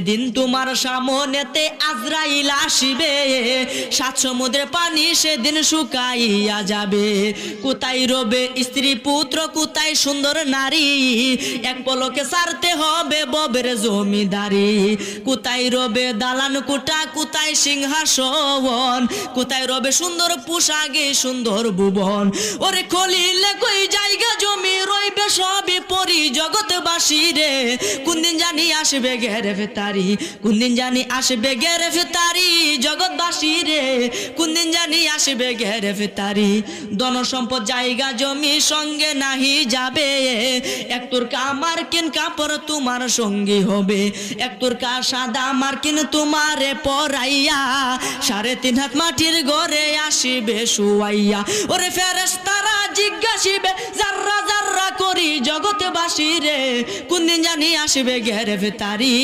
দিন তোমার সামনেতে আজরাইল আসিবে, সাত সমুদ্রের পানি সেদিন শুকাইয়া যাবে। কোথায় রবে স্ত্রী পুত্র, কোথায় সুন্দর নারী, এক পলকে ছাড়তে হবে ববের জমিদারি। কোথায় রবে দালান কোঠা, কোথায় সিংহাসন, কোথায় রবে সুন্দর পোশাকে সুন্দর ভুবন। ওরে খলিলে কই জায়গা জমি রইবে সবই পরি জগৎবাসী রে। কোন দিন জানি আসবে গ্রেফতারি, কোন দিন জানি আসবে গ্রেফতারি জগৎবাসী রে। কোন দিন জানি আসবে গ্রেফতারি। ধন সম্পদ জায়গা জমি সঙ্গে নাহি যাবে, এক তোরকা মার্কিন কাপড় তোমার সঙ্গী হবে। এক তোরকা সাদা মার্কিন তোমারে পরাইয়া, 3.5 হাত মাটির ঘরে আসিবে শুয়াইয়া। ওরে ফেরেশতারা জিজ্ঞাসিবে জাররা জাররা করি জগৎবাসী রে, কোন দিন জানি আসবে গ্রেফতারি।